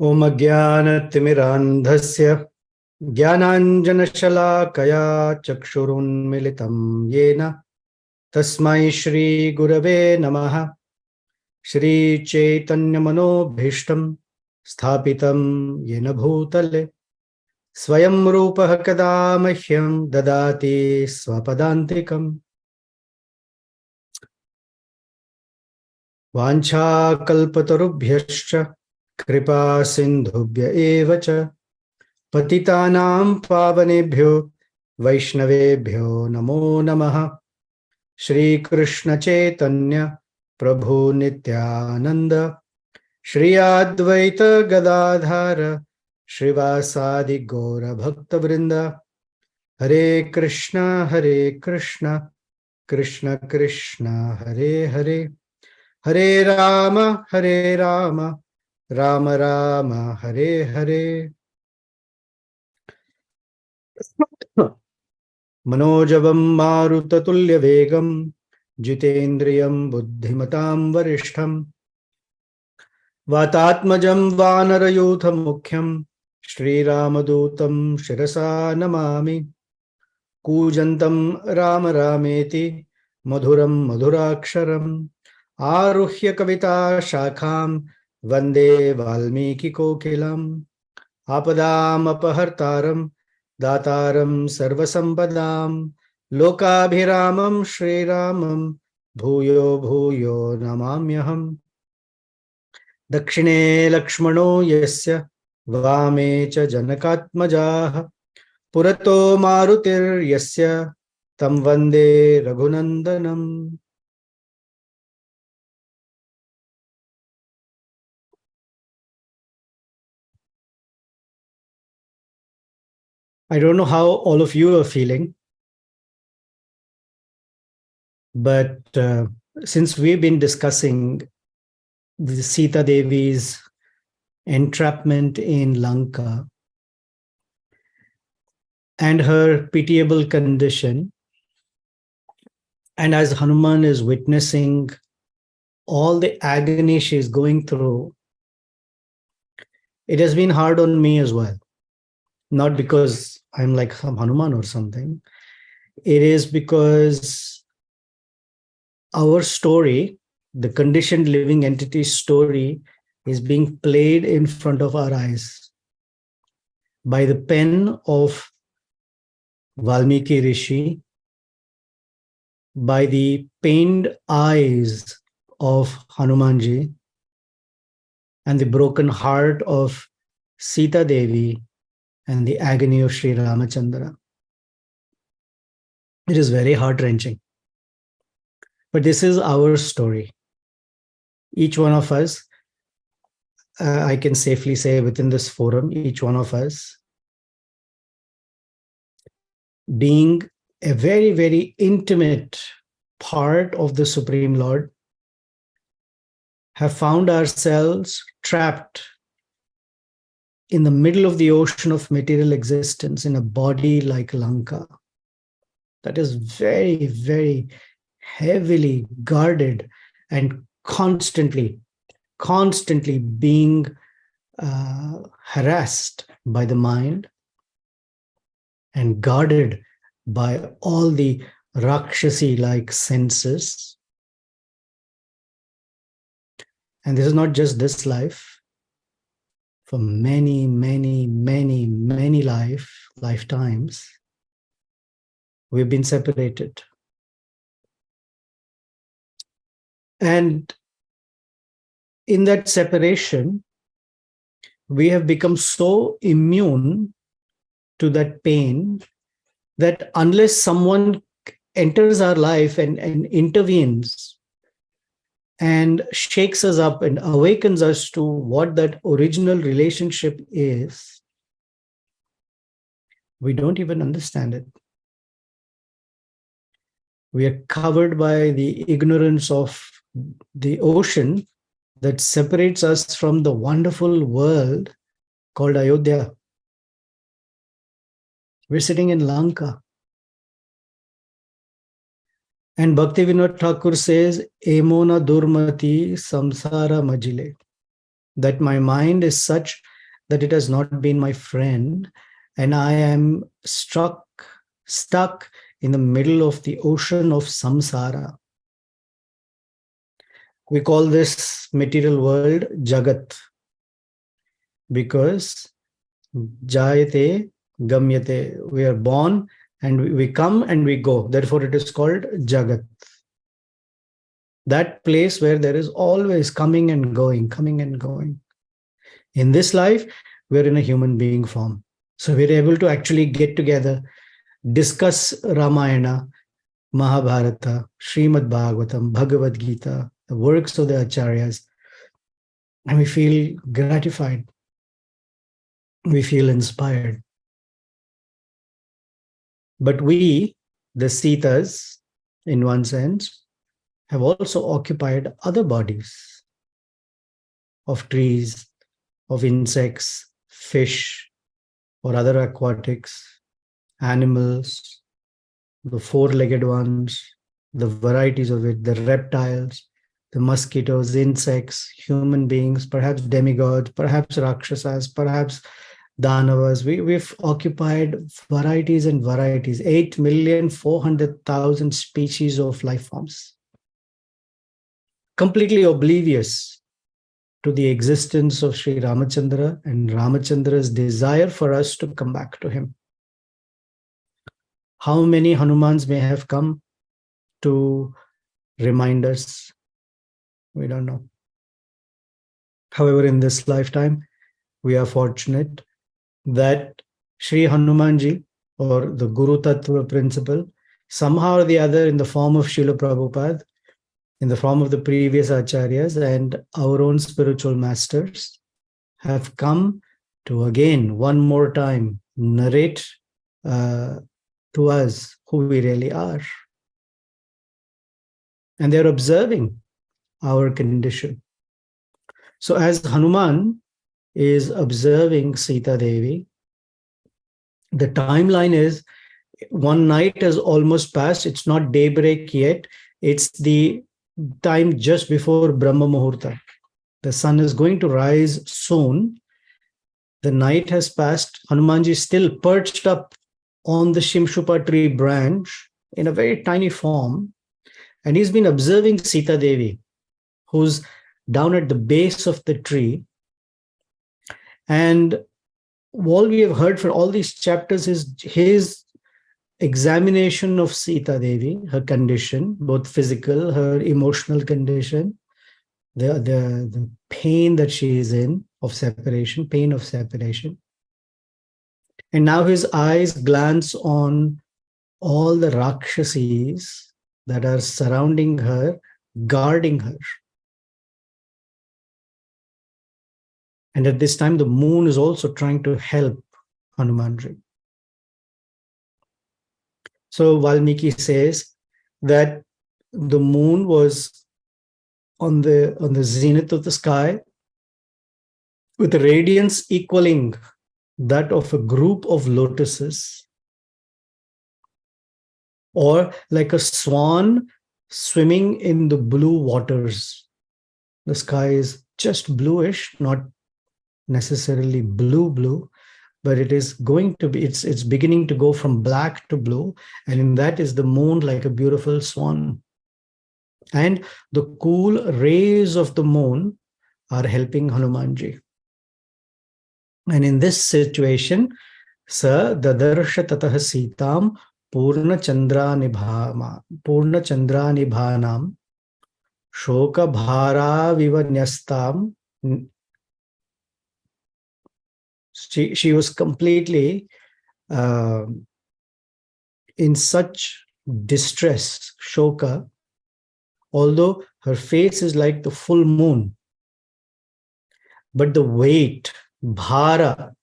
Om Ajnanatimirandhasya Jnananjanashalakaya Chakshurunmilitam Yena Tasmai Shri Gurave Namaha. Shri Chaitanya Manobhishtam Sthapitam Yena Bhutale Swayam Rupaha Kada Mahyam Dadati Swapadantikam Vancha Kalpatarubhyascha Kripa Sindhubhya Evacha Patitanam Pavanebhyo Vaishnavebhyo Namo Namaha. Shri Krishna Chaitanya Prabhu Nityananda Shri Advaita Gadadhara Shrivasadi Gaura Bhakta Vrinda Hare Krishna Krishna Krishna Hare Hare Hare Rama Rama Rama Hare Hare. Manojabam Marutatuల్య Vegam Jitendriyam Buddhimatam Varishtham Vatatmajam Vanarayutha Mukhyam Shri Ramadutam Shirasa Namami Kujantam Rama Rameti Madhuram Madhuraksharam Aruhya Kavita Shakham Vande Valmiki Kokilam Apadam Apahartaram Dataram Sarvasampadam Lokabhiramam Shri Ramam Bhuyo Bhuyo Namamyaham. Dakshine Lakshmano Yasya Vame Cha Janakatmajaha Purato Marutir Yasya Tam Vande Raghunandanam. I don't know how all of you are feeling, but since we've been discussing the Sita Devi's entrapment in Lanka and her pitiable condition, and as Hanuman is witnessing all the agony she's going through, it has been hard on me as well. Not because I'm like some Hanuman or something. It is because our story, the conditioned living entity story, is being played in front of our eyes by the pen of Valmiki Rishi, by the pained eyes of Hanumanji, and the broken heart of Sita Devi, and the agony of Sri Ramachandra. It is very heart-wrenching. But this is our story. Each one of us, I can safely say within this forum, each one of us, being a very, very intimate part of the Supreme Lord, have found ourselves trapped in the middle of the ocean of material existence in a body like Lanka that is very, very heavily guarded and constantly being harassed by the mind and guarded by all the Rakshasi-like senses. And this is not just this life. For many, many, many, many lifetimes, we've been separated. And in that separation, we have become so immune to that pain that unless someone enters our life and intervenes and shakes us up and awakens us to what that original relationship is, we don't even understand it. We are covered by the ignorance of the ocean that separates us from the wonderful world called Ayodhya. We're sitting in Lanka. And Bhaktivinoda Thakur says, Emona Durmati Samsara Majile. that my mind is such that it has not been my friend, and I am stuck in the middle of the ocean of samsara. We call this material world Jagat because Jayate Gamyate. We are born and we come and we go. Therefore, it is called Jagat. That place where there is always coming and going, coming and going. In this life, we're in a human being form. So we're able to actually get together, discuss Ramayana, Mahabharata, Srimad Bhagavatam, Bhagavad Gita, the works of the Acharyas, and we feel gratified. We feel inspired. But we, the Sitas, in one sense, have also occupied other bodies of trees, of insects, fish, or other aquatics, animals, the four-legged ones, the varieties of it, the reptiles, the mosquitoes, insects, human beings, perhaps demigods, perhaps rakshasas, perhaps danavas. We've occupied varieties and varieties, 8,400,000 species of life forms, completely oblivious to the existence of Sri Ramachandra and Ramachandra's desire for us to come back to him. How many Hanumans may have come to remind us? We don't know. However, in this lifetime, we are fortunate that Sri Hanumanji, or the Guru Tattva principle, somehow or the other, in the form of Srila Prabhupada, in the form of the previous acharyas and our own spiritual masters, have come to again, one more time, narrate to us who we really are. And they're observing our condition. So as Hanuman is observing Sita Devi, the timeline is one night has almost passed. It's not daybreak yet. It's the time just before Brahma Muhurta. The sun is going to rise soon. The night has passed. Hanumanji is still perched up on the Shimshupa tree branch in a very tiny form. And he's been observing Sita Devi, who's down at the base of the tree. And all we have heard for all these chapters is his examination of Sita Devi, her condition, both physical, her emotional condition, the pain that she is in of separation, pain of separation. And now his eyes glance on all the Rakshasis that are surrounding her, guarding her. And at this time, the moon is also trying to help Hanumanji. So Valmiki says that the moon was on the zenith of the sky with a radiance equaling that of a group of lotuses, or like a swan swimming in the blue waters. The sky is just bluish, not necessarily blue, but it is going to be, it's beginning to go from black to blue, and in that is the moon like a beautiful swan. And the cool rays of the moon are helping Hanumanji. And in this situation, Sa dadarsha tatah sitam purna chandra nibhanam shoka bhara vivanyastam. She was completely in such distress, shoka, although her face is like the full moon. But the weight, bhara,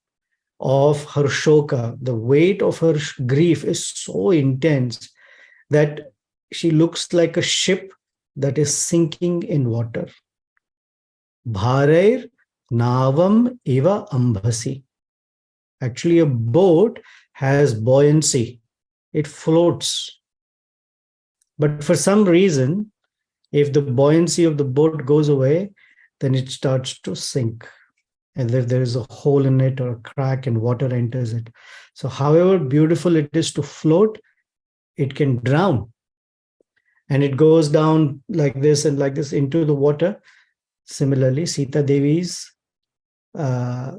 of her shoka, the weight of her grief is so intense that she looks like a ship that is sinking in water. Bharair navam eva ambhasi. Actually, a boat has buoyancy. It floats. But for some reason, if the buoyancy of the boat goes away, then it starts to sink. And if there is a hole in it or a crack and water enters it. So however beautiful it is to float, it can drown. And it goes down like this and like this into the water. Similarly, Sita Devi's uh,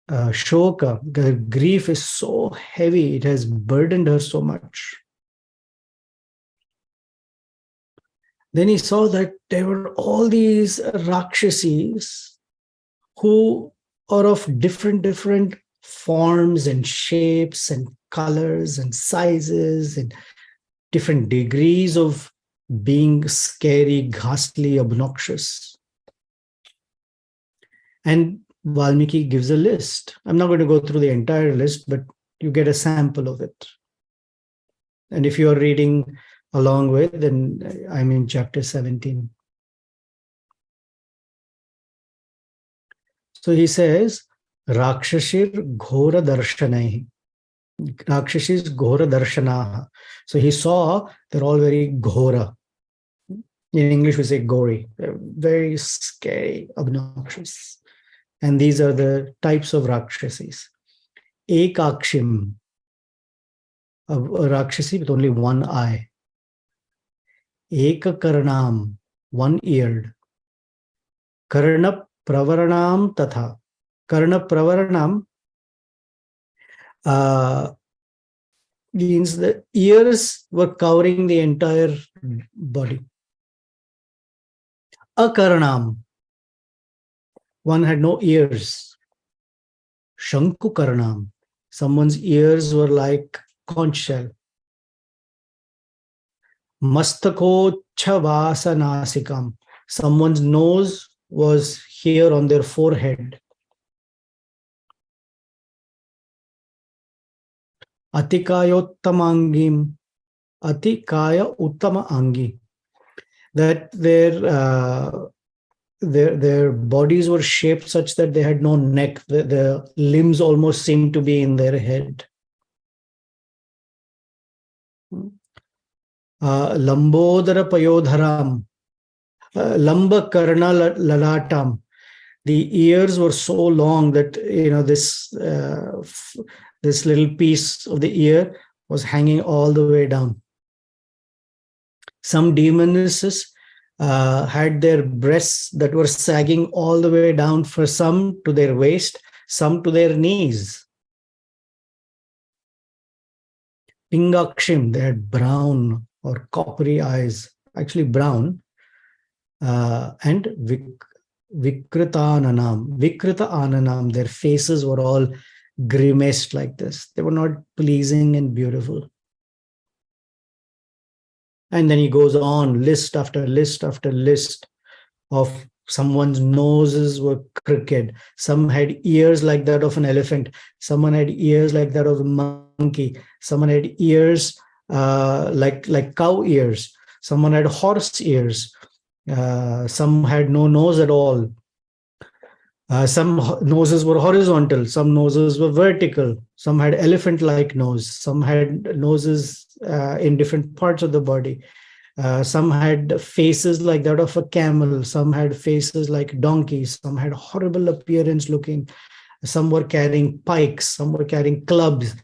shoka, the grief is so heavy, it has burdened her so much. Then he saw that there were all these Rakshasis who are of different forms and shapes and colors and sizes and different degrees of being scary, ghastly, obnoxious. And Valmiki gives a list. I'm not going to go through the entire list, but you get a sample of it. And if you are reading along with, then I'm in chapter 17. So he says, Rakshashir Ghora Darshanai. Rakshashis Ghora Darshanaha. So he saw they're all very Ghora. In English, we say gory. They're very scary, obnoxious. And these are the types of Rakshasis. Ekakshim, a Rakshasi with only one eye. Ekakarnam, one-eared. Karna Pravaranam Tatha. Karna Pravaranam means the ears were covering the entire body. Akarnam, one had no ears. Shanku Karnam, someone's ears were like conch shell. Mastako Chavasanasikam, someone's nose was here on their forehead. Atikayottamangim, Atikaya Uttama Angi, that their bodies were shaped such that they had no neck. The limbs almost seemed to be in their head. Lambodara Payodharam, Lamba Karna Lalatam. The ears were so long that this little piece of the ear was hanging all the way down. Some demonesses had their breasts that were sagging all the way down, for some to their waist, some to their knees. Pingakshim, they had brown or coppery eyes, actually brown, and Vikrita Ananam, their faces were all grimaced like this. They were not pleasing and beautiful. And then he goes on, list after list after list of someone's noses were crooked. Some had ears like that of an elephant. Someone had ears like that of a monkey. Someone had ears like cow ears. Someone had horse ears. Some had no nose at all. Some noses were horizontal. Some noses were vertical. Some had elephant-like nose. Some had noses in different parts of the body. Some had faces like that of a camel. Some had faces like donkeys. Some had horrible appearance looking. Some were carrying pikes. Some were carrying clubs.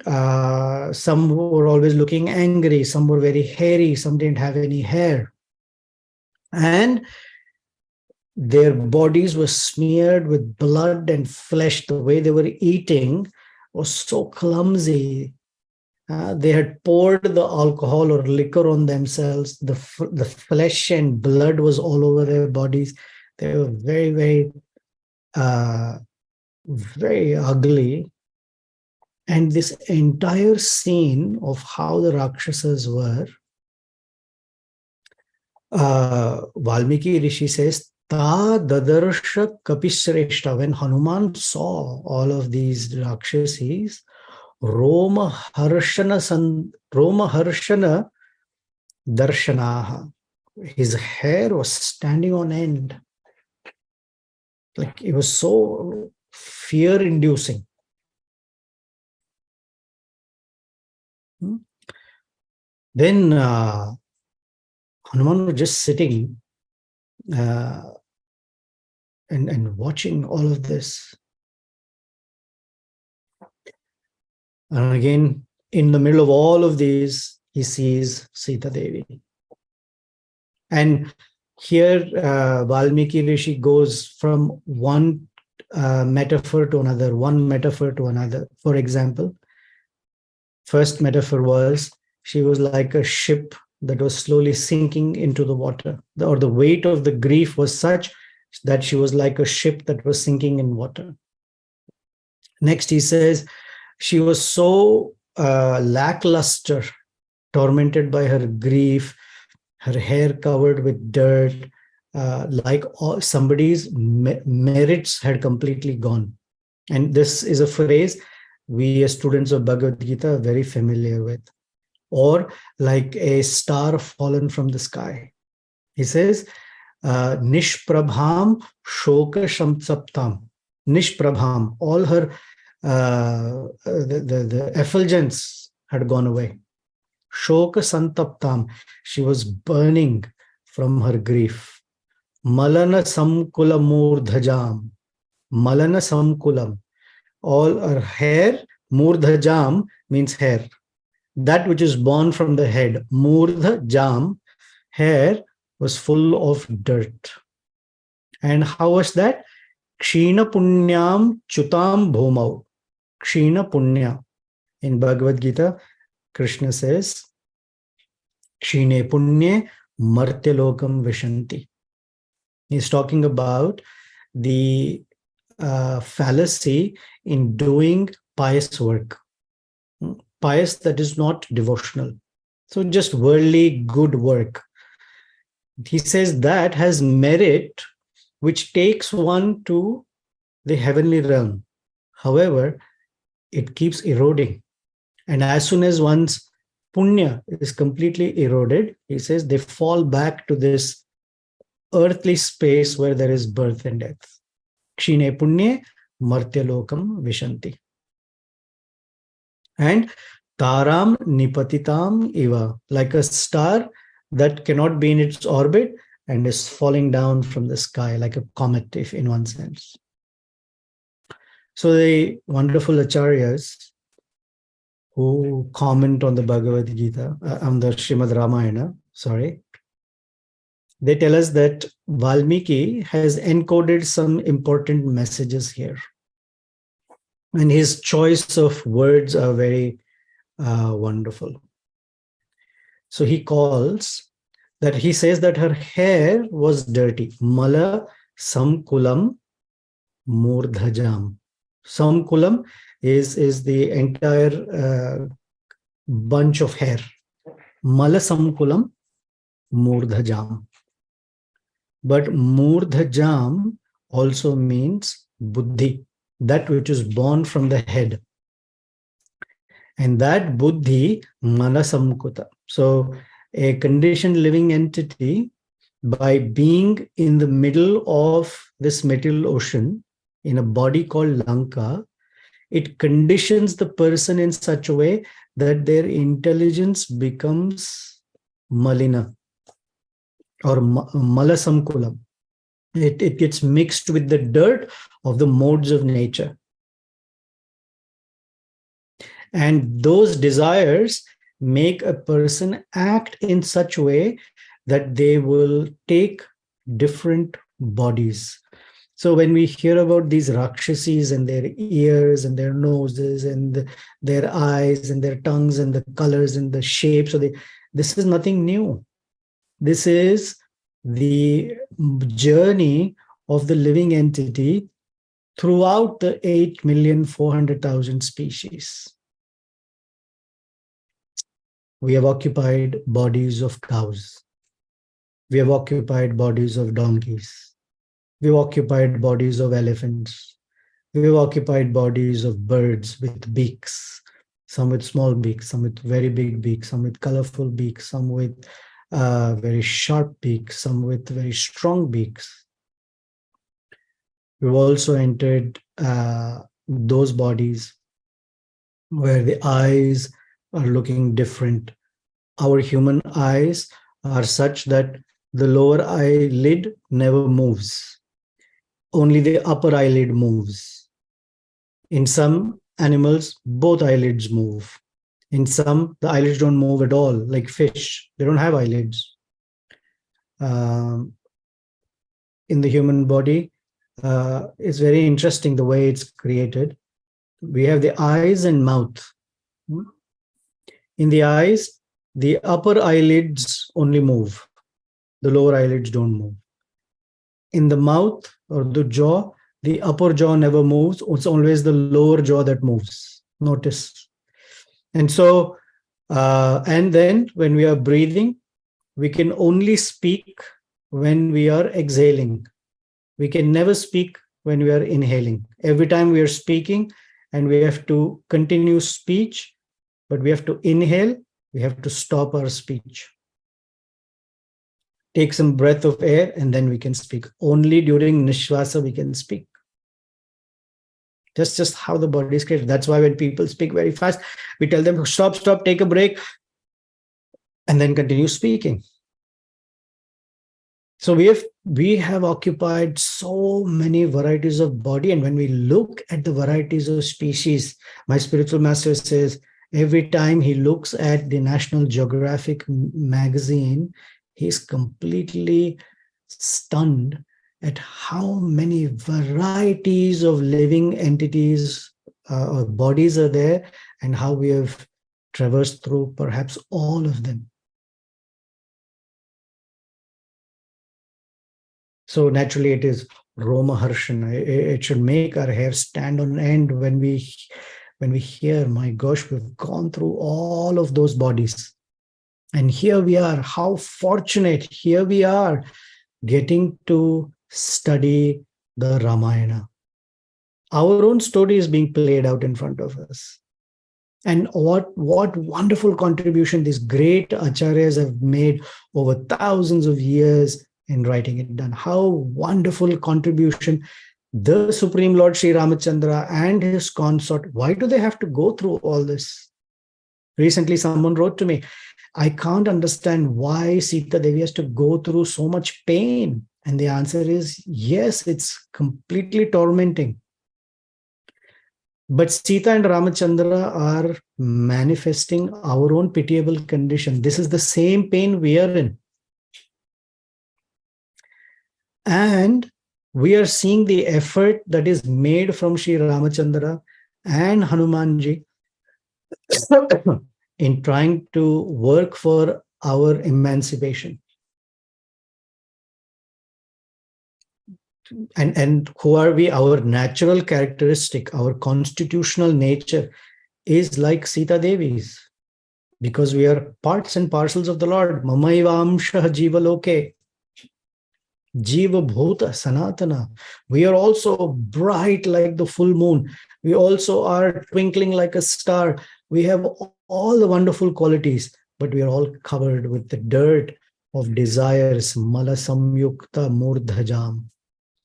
Some were always looking angry. Some were very hairy. Some didn't have any hair. And their bodies were smeared with blood and flesh. The way they were eating was so clumsy. They had poured the alcohol or liquor on themselves. The flesh and blood was all over their bodies. They were very, very, very ugly. And this entire scene of how the Rakshasas were, Valmiki Rishi says, Ta Dadarsha Kapishreshta, when Hanuman saw all of these Rakshasis, Roma Harshana Darshanaha. His hair was standing on end. Like it was so fear-inducing. Then Hanuman was just sitting and watching all of this. And again, in the middle of all of these, he sees Sita Devi. And here, Valmiki Rishi goes from one metaphor to another, one metaphor to another. For example, first metaphor was she was like a ship that was slowly sinking into the water, or the weight of the grief was such that she was like a ship that was sinking in water. Next, he says she was so lackluster, tormented by her grief, her hair covered with dirt, like somebody's merits had completely gone. And this is a phrase we as students of Bhagavad Gita are very familiar with. Or like a star fallen from the sky. He says, Nishprabham Shoka Shamsaptam. Nishprabham, all her the effulgence had gone away. Shoka Santaptam, she was burning from her grief. Malana Samkula Murdhajam. Malana Samkulam, all her hair, Murdhajam means hair. That which is born from the head, Murdhajam, hair was full of dirt. And how was that? Kshina Punyam Chutam Bhomau. Kshina Punya. In Bhagavad Gita, Krishna says, Kshine Punye Martyalokam Vishanti. He's talking about the fallacy in doing pious work. Pious that is not devotional. So just worldly good work. He says that has merit which takes one to the heavenly realm. However, it keeps eroding. And as soon as one's punya is completely eroded, he says they fall back to this earthly space where there is birth and death. Kshine punye martyalokam vishanti. And taram nipatitam iva, like a star that cannot be in its orbit and is falling down from the sky like a comet, if in one sense. So the wonderful acharyas who comment on the Bhagavad Gita, on the Srimad Ramayana, they tell us that Valmiki has encoded some important messages here. And his choice of words are very wonderful. So he says that her hair was dirty. Mala samkulam murdhajam. Samkulam is the entire bunch of hair. Mala samkulam murdhajam. But murdhajam also means buddhi, that which is born from the head. And that buddhi, manasamkuta. So a conditioned living entity, by being in the middle of this material ocean, in a body called Lanka, it conditions the person in such a way that their intelligence becomes malina or malasamkulam. It gets mixed with the dirt of the modes of nature. And those desires make a person act in such a way that they will take different bodies. So when we hear about these Rakshasis and their ears and their noses and their eyes and their tongues and the colors and the shapes, this is nothing new. This is the journey of the living entity throughout the 8,400,000 species. We have occupied bodies of cows. We have occupied bodies of donkeys. We've occupied bodies of elephants. We've occupied bodies of birds with beaks, some with small beaks, some with very big beaks, some with colorful beaks, some with very sharp beaks, some with very strong beaks. We've also entered those bodies where the eyes are looking different. Our human eyes are such that the lower eyelid never moves. Only the upper eyelid moves. In some animals, both eyelids move. In some, the eyelids don't move at all, like fish. They don't have eyelids. Um, in the human body, it's very interesting the way it's created. We have the eyes and mouth. In the eyes, the upper eyelids only move. The lower eyelids don't move. In the mouth or the jaw, the upper jaw never moves. It's always the lower jaw that moves. Notice. And so, and then when we are breathing, we can only speak when we are exhaling. We can never speak when we are inhaling. Every time we are speaking and we have to continue speech, but we have to inhale, we have to stop our speech. Take some breath of air and then we can speak. Only during Nishwasa we can speak. Just how the body is created. That's why when people speak very fast, we tell them, stop, take a break, and then continue speaking. So we have occupied so many varieties of body. And when we look at the varieties of species, my spiritual master says, every time he looks at the National Geographic magazine, he's completely stunned at how many varieties of living entities or bodies are there, and how we have traversed through perhaps all of them. So naturally it is Roma Harshana. It should make our hair stand on end when we hear, my gosh, we've gone through all of those bodies. And here we are, how fortunate, here we are getting to study the Ramayana. Our own story is being played out in front of us. And what wonderful contribution these great acharyas have made over thousands of years in writing it down. How wonderful contribution the Supreme Lord Sri Ramachandra and his consort. Why do they have to go through all this? Recently, someone wrote to me, I can't understand why Sita Devi has to go through so much pain. And the answer is, yes, it's completely tormenting. But Sita and Ramachandra are manifesting our own pitiable condition. This is the same pain we are in. And we are seeing the effort that is made from Sri Ramachandra and Hanumanji in trying to work for our emancipation. And who are we? Our natural characteristic, our constitutional nature is like Sita Devi's, because we are parts and parcels of the Lord. Mamaivamsha jiva loke, jiva bhuta sanatana. We are also bright like the full moon. We also are twinkling like a star. We have all the wonderful qualities, but we are all covered with the dirt of desires, mala samyukta murdhajam.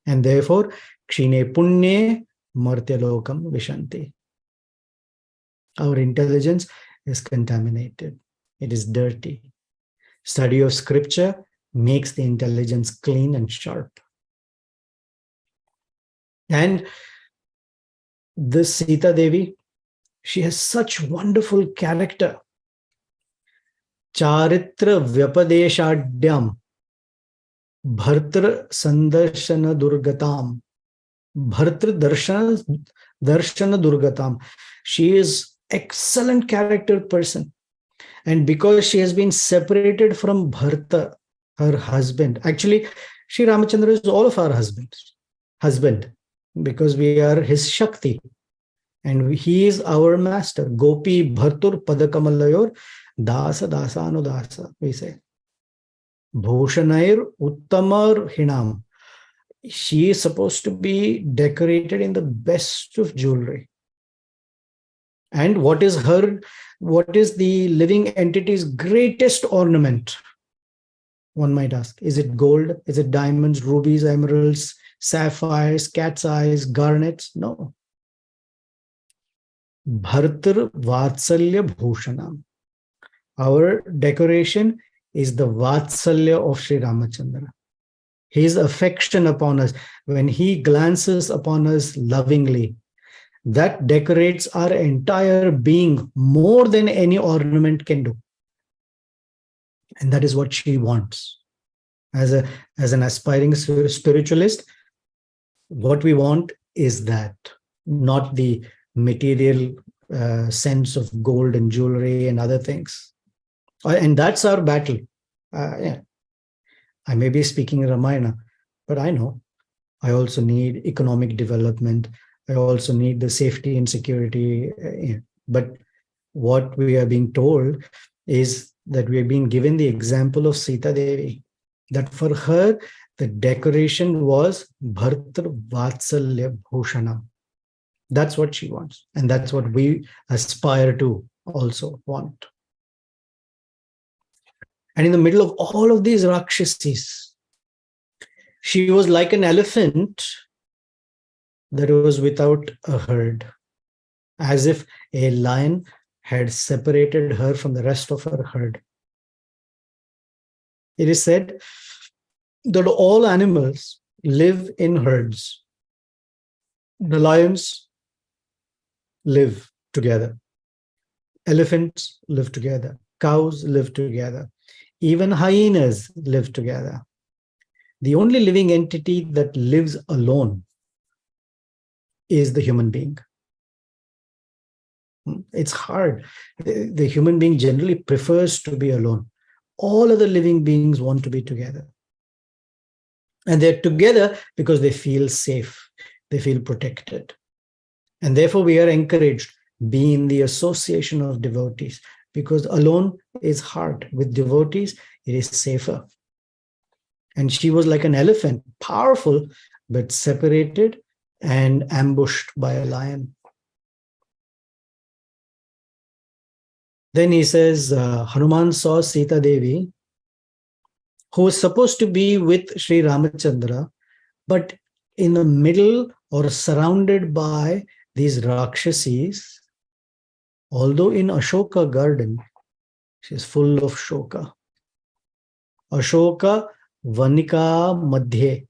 And therefore, kshine punye martyalokam vishanti. Our intelligence is contaminated. It is dirty. Study of scripture makes the intelligence clean and sharp. And this Sita Devi, she has such wonderful character. Charitra vyapadeshadhyam bhartr sandarshana durgatam. Bhartr darshana durgatam. She is excellent character person. And because she has been separated from Bharta, her husband, actually, Sri Ramachandra is all of our husband, because we are his Shakti. And he is our master. Gopi Bhartur Padakamallayor Dasa Dasanudasa, we say. Bhushanair Uttamar Hinam. She is supposed to be decorated in the best of jewelry. And what is the living entity's greatest ornament? One might ask, is it gold? Is it diamonds, rubies, emeralds, sapphires, cat's eyes, garnets? No. Bhartar Vatsalya Bhushanam. Our decoration is the Vatsalya of Sri Ramachandra. His affection upon us, when he glances upon us lovingly, that decorates our entire being more than any ornament can do. And that is what she wants. As an aspiring spiritualist, what we want is that, not the material sense of gold and jewelry and other things. And that's our battle. Yeah. I may be speaking in Ramayana, but I know I also need economic development. I also need the safety and security. But what we are being told is that we are being given the example of Sita Devi, that for her, the decoration was Bhartr Vatsalya Bhushana. That's what she wants. And that's what we aspire to also want. And in the middle of all of these Rakshasis, she was like an elephant that was without a herd, as if a lion had separated her from the rest of her herd. It is said that all animals live in herds. The lions live together. Elephants live together. Cows live together. Even hyenas live together. The only living entity that lives alone is the human being. It's hard. The human being generally prefers to be alone. All other living beings want to be together. And they're together because they feel safe. They feel protected. And therefore we are encouraged, be in the association of devotees, because alone is hard. With devotees, it is safer. And she was like an elephant, powerful, but separated and ambushed by a lion. Then he says, Hanuman saw Sita Devi, who was supposed to be with Sri Ramachandra, but in the middle or surrounded by these Rakshasis, although in Ashoka garden, she's full of shoka. Ashoka vanika madhye,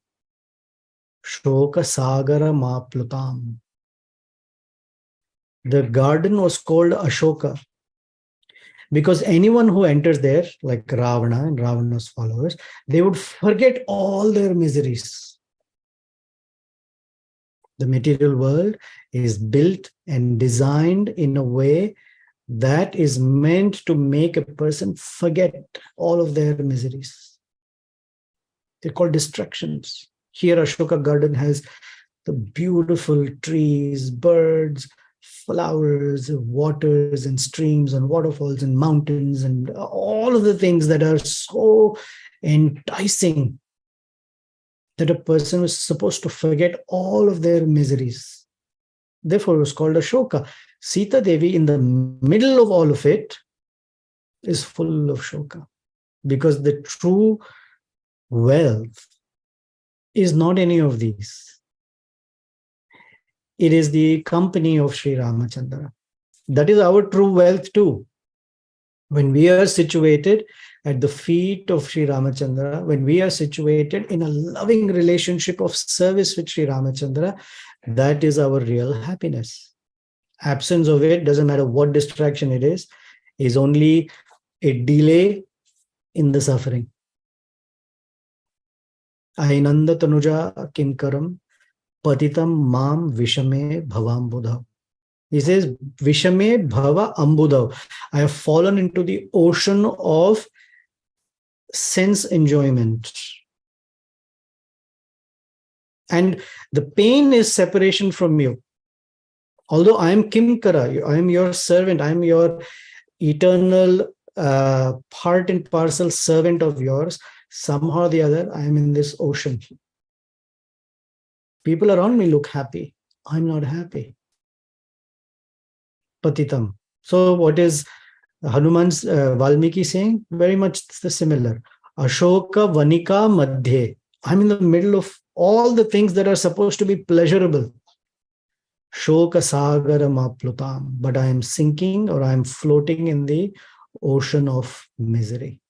shoka sagara maplutam. The garden was called Ashoka because anyone who enters there, like Ravana and Ravana's followers, they would forget all their miseries. The material world is built and designed in a way that is meant to make a person forget all of their miseries. They're called distractions. Here, Ashoka Garden has the beautiful trees, birds, flowers, waters and streams and waterfalls and mountains and all of the things that are so enticing that a person was supposed to forget all of their miseries. Therefore, it was called Ashoka. Sita Devi, in the middle of all of it, is full of shoka, because the true wealth is not any of these. It is the company of Sri Ramachandra. That is our true wealth too. When we are situated at the feet of Sri Ramachandra, when we are situated in a loving relationship of service with Sri Ramachandra, that is our real happiness. Absence of it, doesn't matter what distraction it is only a delay in the suffering. Ainanda tanuja kinkaram patitam mam vishame bhavam buddha. He says, Vishame bhava ambudav. I have fallen into the ocean of sense enjoyment. And the pain is separation from you. Although I am Kimkara, I am your servant, I am your eternal part and parcel servant of yours, somehow or the other, I am in this ocean. People around me look happy. I'm not happy. Patitam. So what is Hanuman's Valmiki saying? Very much the similar. Ashoka vanika madhye. I'm in the middle of all the things that are supposed to be pleasurable. Shoka sagara maplutam. But I am sinking, or I am floating in the ocean of misery.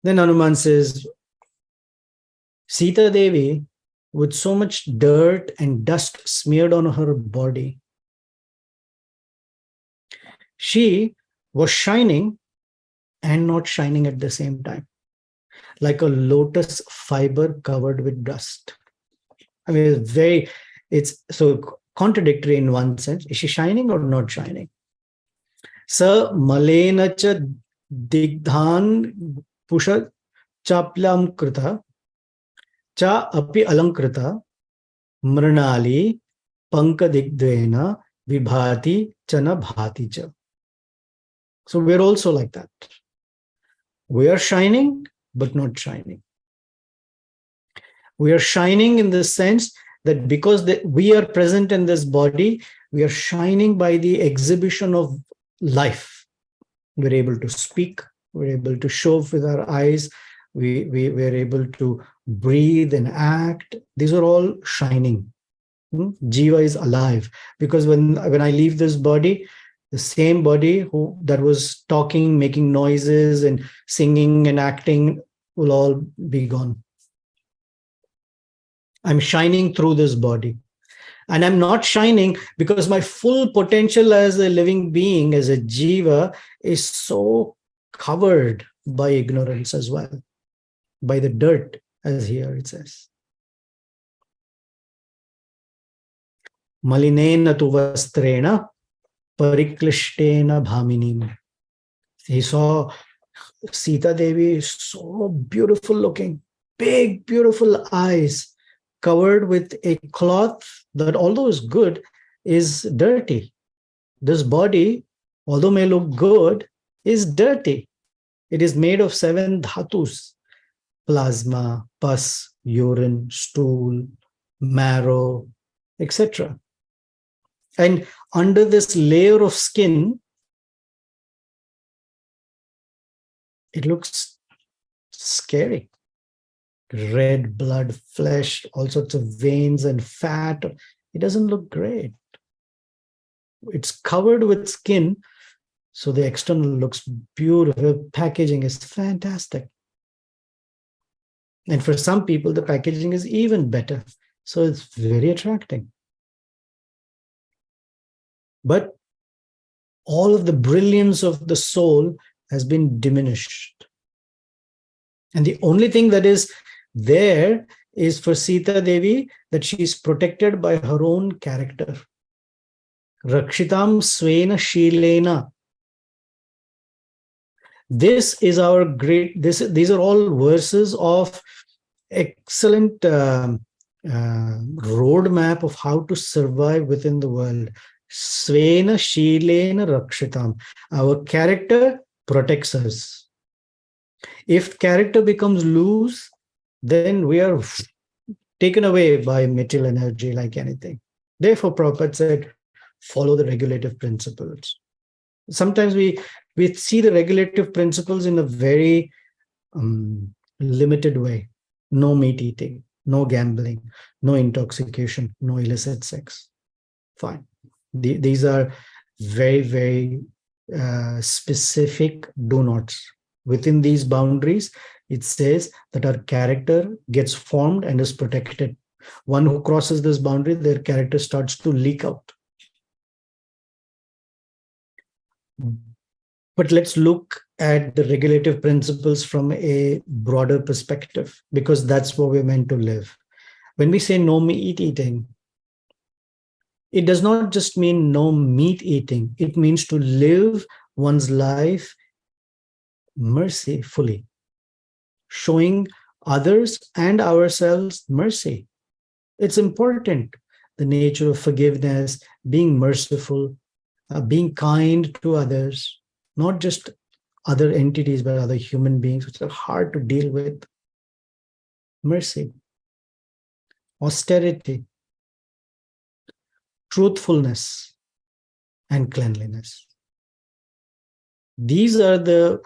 Then Hanuman says, Sita Devi, with so much dirt and dust smeared on her body, she was shining and not shining at the same time, like a lotus fiber covered with dust. I mean, it's so contradictory in one sense. Is she shining or not shining? Sa malena cha digdhan pusha chaplam krita cha api alankrita mrnali pankadigdvena vibhati chana bhati cha. So we're also like that. We are shining, but not shining. We are shining in the sense that because we are present in this body, we are shining by the exhibition of life. We're able to speak, we're able to show with our eyes, we're able to breathe and act. These are all shining. Jiva is alive, because when I leave this body, the same body that was talking, making noises and singing and acting will all be gone. I'm shining through this body. And I'm not shining because my full potential as a living being, as a jiva, is so covered by ignorance as well, by the dirt, as here it says. Malinena tu vastrena pariklishtena bhaminim. He saw Sita Devi, so beautiful looking, big, beautiful eyes, covered with a cloth that, although is good, is dirty. This body, although may look good, is dirty. It is made of 7 dhatus: plasma, pus, urine, stool, marrow, etc. And under this layer of skin, it looks scary. Red blood, flesh, all sorts of veins and fat. It doesn't look great. It's covered with skin, so the external looks beautiful. Packaging is fantastic. And for some people, the packaging is even better. So it's very attracting. But all of the brilliance of the soul has been diminished. And the only thing that is there is for Sita Devi that she is protected by her own character. Rakshitam Svena Shilena. This is our great, these are all verses of excellent roadmap of how to survive within the world. Svena Shilena Rakshitam. Our character protects us. If character becomes loose, then we are taken away by material energy like anything. Therefore, Prabhupada said, follow the regulative principles. Sometimes we see the regulative principles in a very limited way. No meat eating, no gambling, no intoxication, no illicit sex. Fine. These are very, very specific do nots. Within these boundaries, it says that our character gets formed and is protected. One who crosses this boundary, their character starts to leak out. But let's look at the regulative principles from a broader perspective, because that's where we're meant to live. When we say no meat eating, it does not just mean no meat eating. It means to live one's life mercifully, showing others and ourselves mercy. It's important. The nature of forgiveness, being merciful, being kind to others, not just other entities, but other human beings, which are hard to deal with. Mercy, austerity, truthfulness, and cleanliness. These are the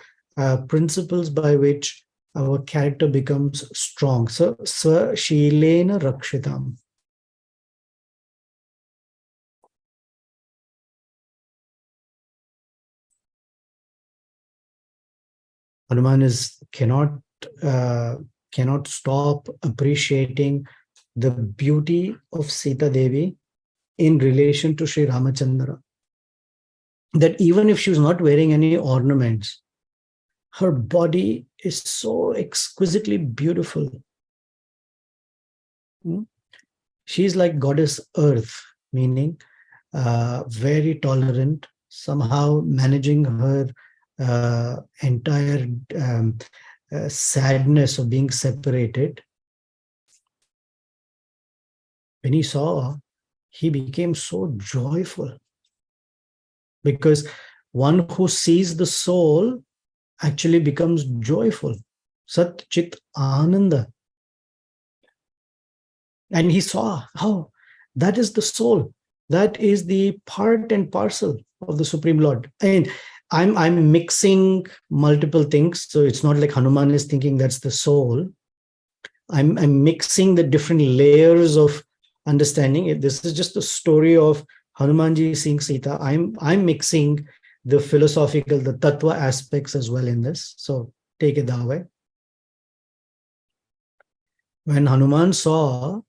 principles by which our character becomes strong. So, Shilena Rakshitam. Hanuman cannot cannot stop appreciating the beauty of Sita Devi in relation to Sri Ramachandra. That even if she was not wearing any ornaments, her body is so exquisitely beautiful. She's like goddess Earth, meaning very tolerant, somehow managing her entire sadness of being separated. When he saw, he became so joyful, because one who sees the soul actually becomes joyful. Sat Chit Ananda. And he saw how that is the soul. That is the part and parcel of the Supreme Lord. And I'm mixing multiple things. So it's not like Hanuman is thinking that's the soul. I'm mixing the different layers of understanding. This is just the story of Hanumanji seeing Sita. I'm mixing the philosophical, the tattva aspects as well in this. So take it that way. When Hanuman saw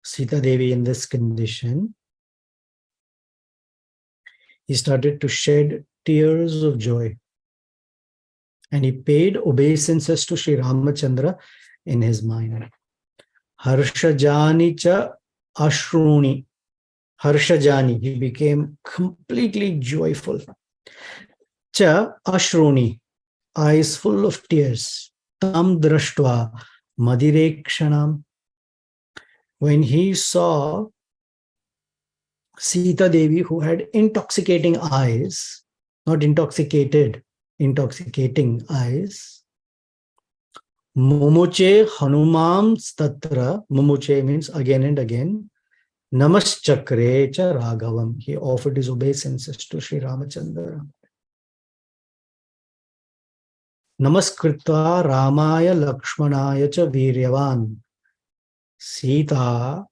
Sita Devi in this condition, he started to shed tears of joy. And he paid obeisances to Sri Ramachandra in his mind. Harshajani cha ashruni. Harshajani, he became completely joyful. Cha ashruni, eyes full of tears. Tam drashtva madirekshanam. When he saw Sita Devi, who had intoxicating eyes, not intoxicated, intoxicating eyes. Mumuche Hanumam Statra, Mumuche means again and again. Namaschakre cha Raghavam. He offered his obeisances to Sri Ramachandra. Namaskritva Ramaya Lakshmanaya cha Viryavan. Sita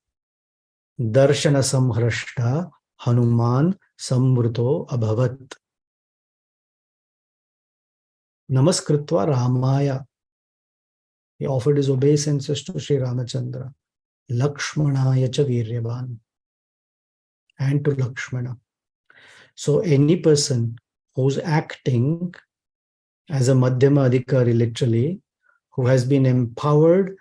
Darshana Samhrashta Hanuman Samvrto Abhavat. Namaskritva Ramaya. He offered his obeisances to Sri Ramachandra. Lakshmanaya cha Viryavan. And to Lakshmana. So any person who's acting as a Madhyama Adhikari, literally, who has been empowered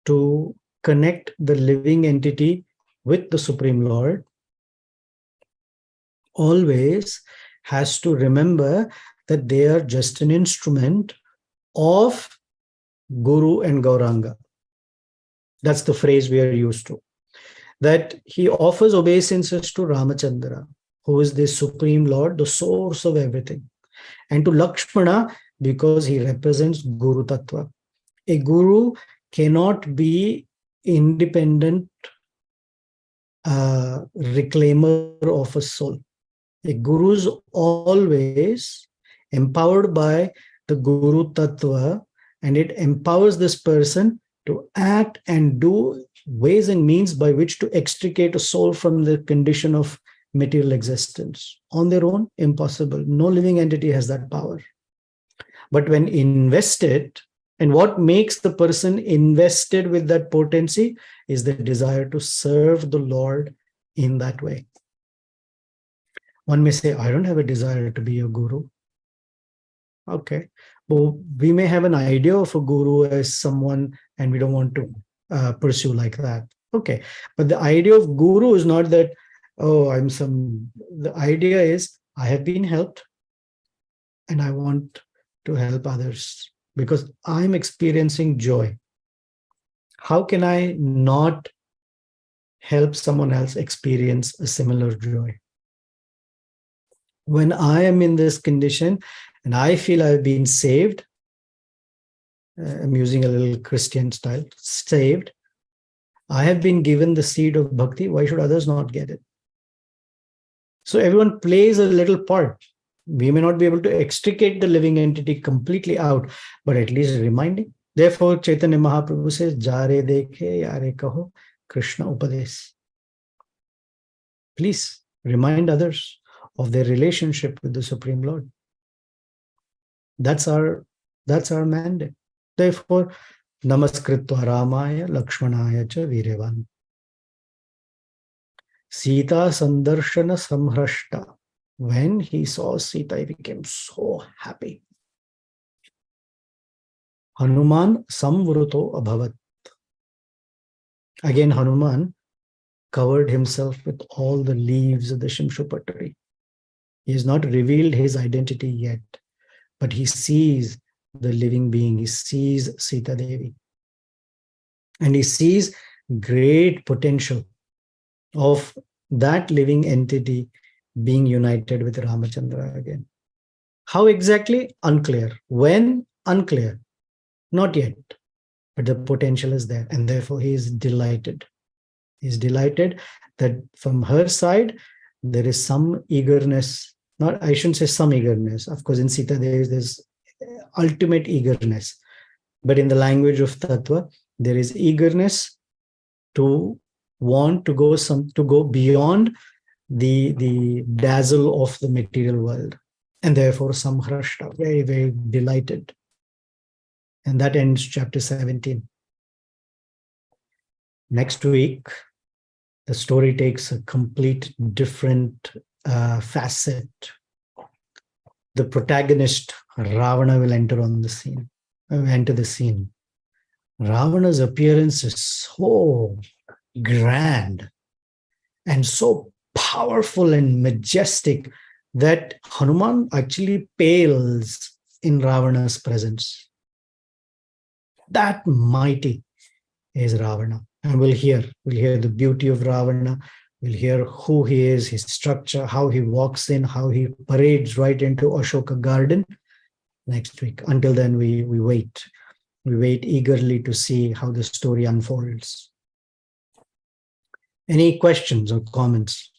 to connect the living entity with the Supreme Lord, always has to remember that they are just an instrument of Guru and Gauranga. That's the phrase we are used to. That he offers obeisances to Ramachandra, who is the Supreme Lord, the source of everything. And to Lakshmana, because he represents Guru Tattva. A Guru cannot be independent reclaimer of a soul. A Guru is always empowered by the Guru Tattva, and it empowers this person to act and do ways and means by which to extricate a soul from the condition of material existence. On their own, impossible. No living entity has that power. But when invested, and what makes the person invested with that potency is the desire to serve the Lord in that way. One may say, I don't have a desire to be a guru. Okay. Well, we may have an idea of a guru as someone, and we don't want to pursue like that. Okay. But the idea of guru is not that, oh, the idea is I have been helped and I want to help others because I'm experiencing joy. How can I not help someone else experience a similar joy? When I am in this condition and I feel I've been saved, I'm using a little Christian style, saved, I have been given the seed of bhakti, why should others not get it? So everyone plays a little part. We may not be able to extricate the living entity completely out, but at least reminding. Therefore, Chaitanya Mahaprabhu says, Jare dekhe yare kaho Krishna Upades. Please remind others of their relationship with the Supreme Lord. That's our mandate. Therefore, Namaskritva Ramaya Lakshmanaya cha Viryavan. Sita Sandarshana Samhrashta. When he saw Sita, he became so happy. Hanuman Samvruto Abhavat. Again, Hanuman covered himself with all the leaves of the Shimshupa tree. He has not revealed his identity yet, but he sees the living being. He sees Sita Devi. And he sees great potential of that living entity being united with Ramachandra again. How exactly? Unclear. When? Unclear. Not yet. But the potential is there. And therefore he is delighted. He's delighted that from her side, there is some eagerness. Not, I shouldn't say some eagerness. Of course, in Sita, there's ultimate eagerness. But in the language of Tattva, there is eagerness to want to go beyond the dazzle of the material world, and therefore samhrashta, very, very delighted. And that ends chapter 17. Next week, the story takes a complete different facet. The protagonist, Ravana, will enter the scene. Ravana's appearance is so grand and so powerful and majestic that Hanuman actually pales in Ravana's presence. That mighty is Ravana. And we'll hear the beauty of Ravana. We'll hear who he is, his structure, how he walks in, how he parades right into Ashoka Garden next week. Until then, we wait. We wait eagerly to see how the story unfolds. Any questions or comments?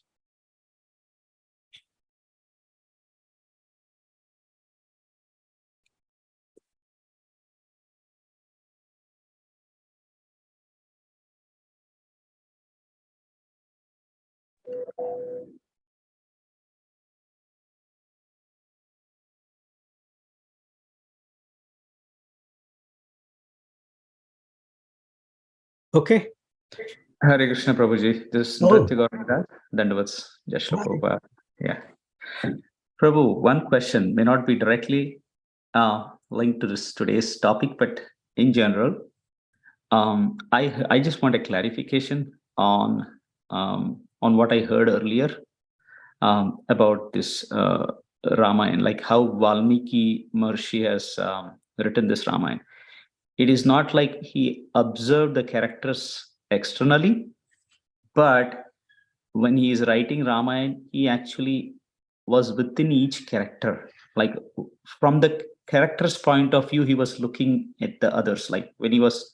Okay. Hare Krishna Prabhuji. This is Nritya Gauranga, Dandavats, Jashla Prabhupada. Yeah. Prabhu, one question may not be directly linked to this today's topic, but in general, I just want a clarification on what I heard earlier about this Ramayana, like how Valmiki Maharishi has written this Ramayana. It is not like he observed the characters externally, but when he is writing Ramayana, he actually was within each character. Like from the character's point of view, he was looking at the others. Like when he was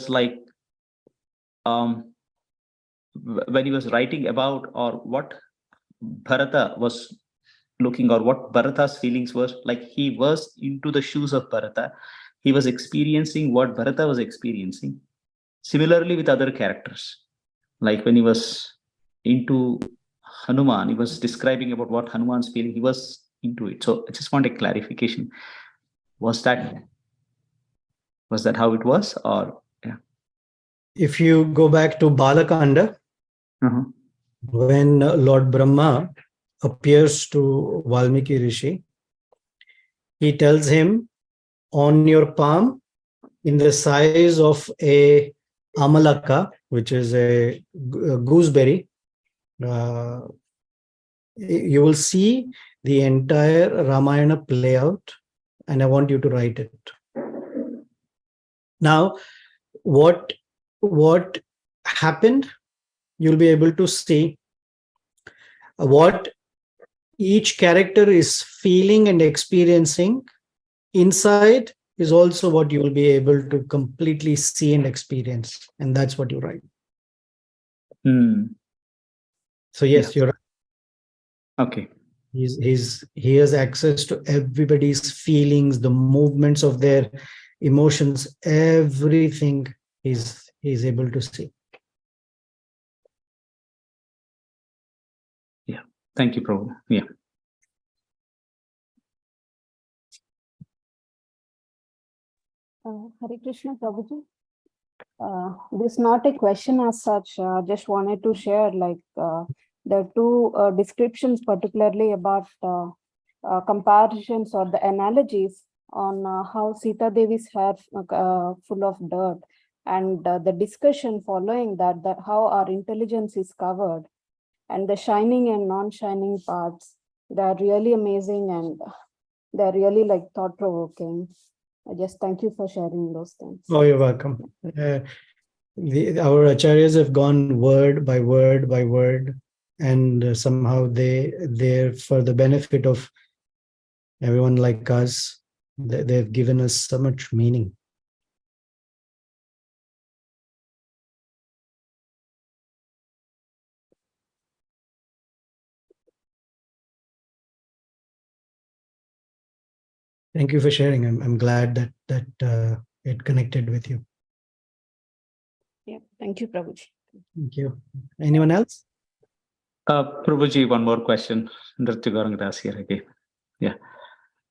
like when he was writing about or what Bharata was looking or what Bharata's feelings were, like he was into the shoes of Bharata. He was experiencing what Bharata was experiencing. Similarly with other characters, like when he was into Hanuman, he was describing about what Hanuman's feeling, he was into it. So I just want a clarification. Was that how it was? Or yeah. If you go back to Balakanda, when Lord Brahma appears to Valmiki Rishi, he tells him, on your palm, in the size of a amalaka, which is a gooseberry, you will see the entire Ramayana play out, and I want you to write it. Now, what happened, you'll be able to see what each character is feeling and experiencing inside is also what you will be able to completely see and experience. And that's what you write. So yes, you're right. Okay. He has access to everybody's feelings, the movements of their emotions, everything he's able to see. Yeah. Thank you, Prabhu. Yeah. Hare Krishna Prabhuji. This is not a question as such. Just wanted to share the two descriptions, particularly about comparisons or the analogies on how Sita Devi's hair full of dirt, and the discussion following that how our intelligence is covered, and the shining and non-shining parts. They are really amazing, and they're really like thought-provoking. I just thank you for sharing those things. Oh, you're welcome. Our acharyas have gone word by word by word, and somehow they're for the benefit of everyone like us. They've given us so much meaning. Thank you for sharing. I'm glad that it connected with you. Yeah, thank you, Prabhuji. Thank you. Anyone else? Prabhuji, one more question. Nritya Gauranga here again. Yeah.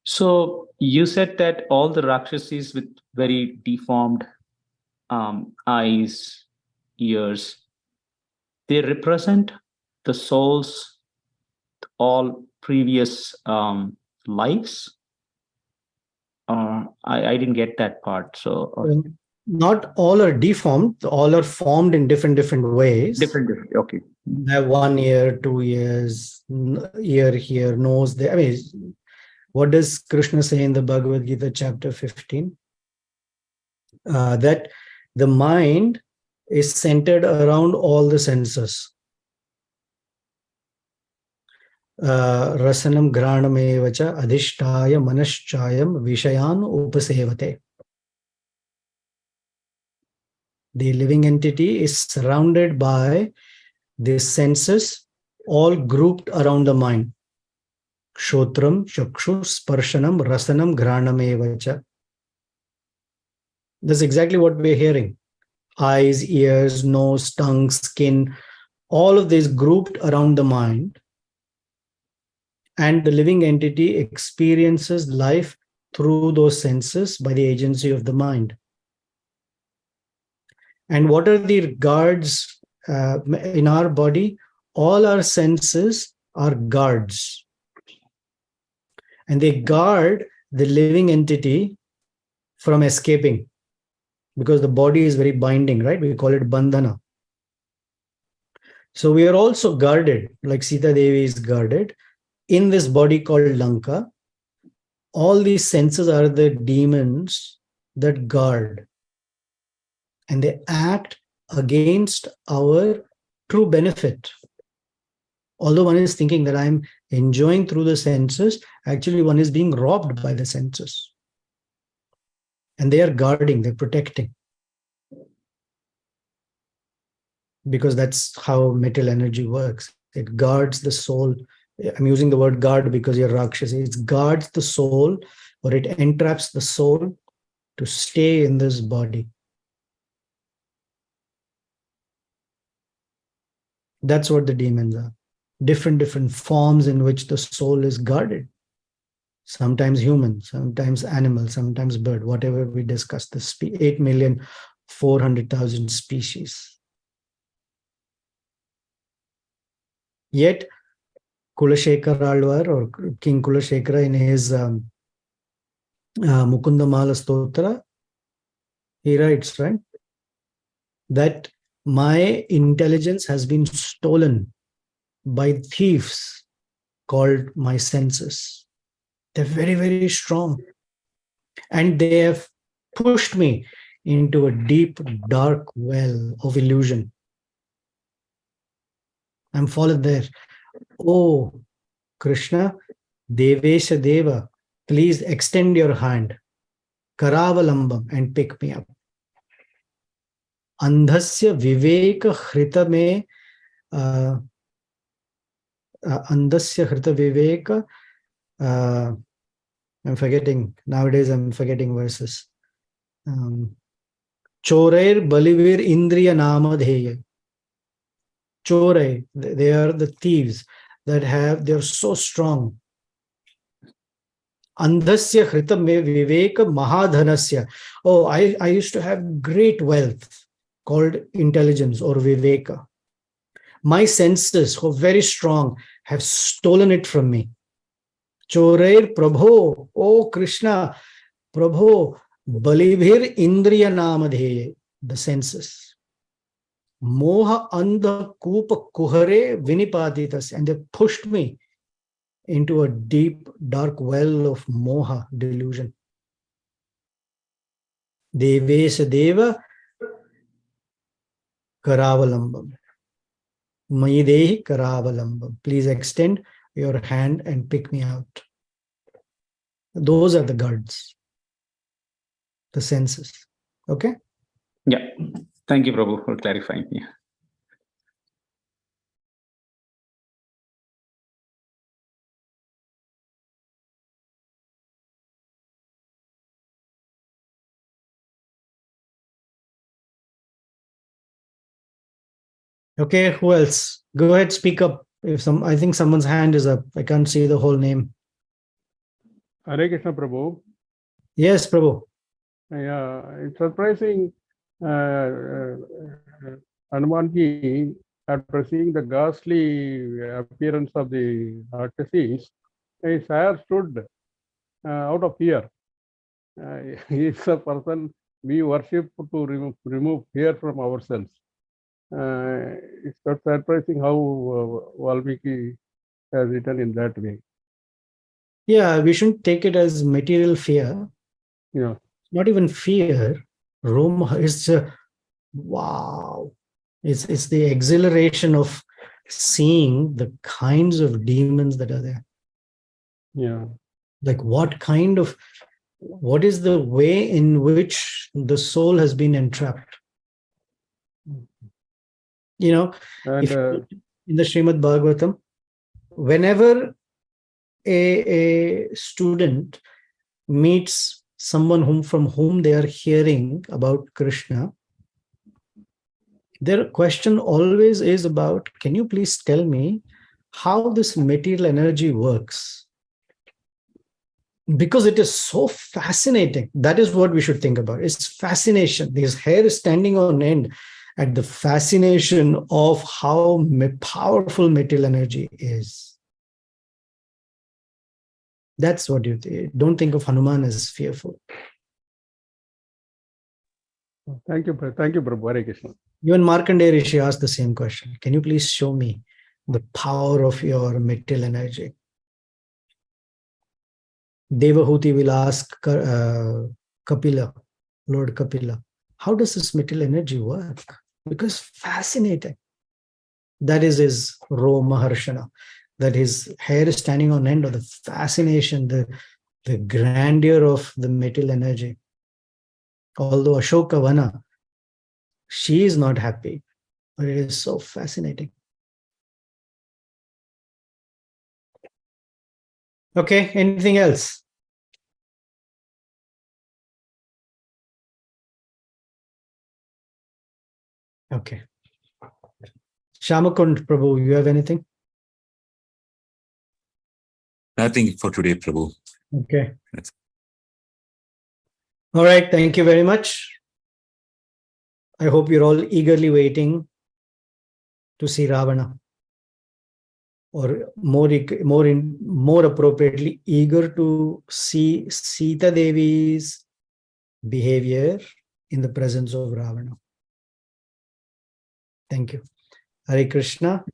So you said that all the Rakshasis with very deformed eyes, ears, they represent the souls, all previous lives. I didn't get that part. So Not all are deformed. All are formed in different ways. different. Okay. They have 1 year, 2 years, ear here, nose there. I mean, what does Krishna say in the Bhagavad Gita, chapter 15? That the mind is centered around all the senses. Rasanam granam evacha adhishtaya manaschayam vishayan upasevate. The living entity is surrounded by the senses, all grouped around the mind. Kshotram, chakshu, sparshanam, rasanam, granam evacha. That's exactly what we're hearing. Eyes, ears, nose, tongue, skin, all of this grouped around the mind. And the living entity experiences life through those senses by the agency of the mind. And what are the guards in our body? All our senses are guards. And they guard the living entity from escaping, because the body is very binding, right? We call it bandhana. So we are also guarded, like Sita Devi is guarded, in this body called Lanka. All these senses are the demons that guard, and they act against our true benefit. Although one is thinking that I'm enjoying through the senses, actually one is being robbed by the senses. And they are guarding, they're protecting. Because that's how metal energy works. It guards the soul. I'm using the word guard because you're Rakshasi. It guards the soul, or it entraps the soul to stay in this body. That's what the demons are. Different forms in which the soul is guarded. Sometimes human, sometimes animal, sometimes bird, whatever we discussed, the 8,400,000 species. Yet, Kulashekara Alvar, or King Kulashekara, in his Mukunda Mala Stotra, he writes, right, that my intelligence has been stolen by thieves called my senses. They're very strong. And they have pushed me into a deep, dark well of illusion. I'm fallen there. Oh, Krishna, Devesha Deva, please extend your hand, Karavalambam, and pick me up. Andhasya Viveka Hrita me, Andhasya Hrita Viveka, I'm forgetting, nowadays I'm forgetting verses. Chorair Balivir Indriya Namadheya. Chore, they are the thieves that they're so strong. Andhasya hrita me viveka mahadhanasya. Oh, I used to have great wealth called intelligence or viveka. My senses, who are very strong, have stolen it from me. Chorer Prabho, oh Krishna, Prabho, Balibhir Indriya Namadhe, the senses. Moha Andha Kupa Kuhare Vinipaditas, and they pushed me into a deep, dark well of moha, delusion. Devesa Deva Karavalambam. Maidehi Karavalambam. Please extend your hand and pick me out. Those are the guards, the senses. Okay? Yeah. Thank you, Prabhu, for clarifying. Yeah. Okay, who else? Go ahead, speak up. I think someone's hand is up. I can't see the whole name. Hare Krishna Prabhu. Yes, Prabhu. Yeah, it's surprising. Hanumanji, after seeing the ghastly appearance of the Rakshasas, his hair stood out of fear. He is a person we worship to remove fear from ourselves. It's not surprising how Valmiki has written in that way. Yeah, we shouldn't take it as material fear. Yeah. Not even fear. Roma is wow. It's the exhilaration of seeing the kinds of demons that are there. Yeah. Like what is the way in which the soul has been entrapped? You know, And in the Srimad Bhagavatam, whenever a student meets someone from whom they are hearing about Krishna, their question always is about, can you please tell me how this material energy works? Because it is so fascinating. That is what we should think about. It's fascination. His hair is standing on end at the fascination of how powerful material energy is. That's what you don't think of Hanuman as fearful. Thank you, Prabhu. Hare Krishna. Even Markandeya Rishi asked the same question. Can you please show me the power of your material energy? Devahuti will ask Kapila, Lord Kapila, how does this material energy work? Because fascinating. That is his Ro Maharshana, that his hair is standing on end of the fascination, the grandeur of the material energy. Although Ashoka Vana, she is not happy, but it is so fascinating. Okay, anything else? Okay. Shamakund Prabhu, you have anything? Nothing for today, Prabhu. Okay. All right, thank you very much. I hope you're all eagerly waiting to see Ravana, or more appropriately, eager to see Sita Devi's behavior in the presence of Ravana. Thank you. Hare Krishna.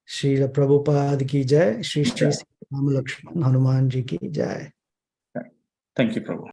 Srila Prabhupada ki jai. Shri Ram Lakshman Hanuman ji ki jai. Thank you, Prabhu.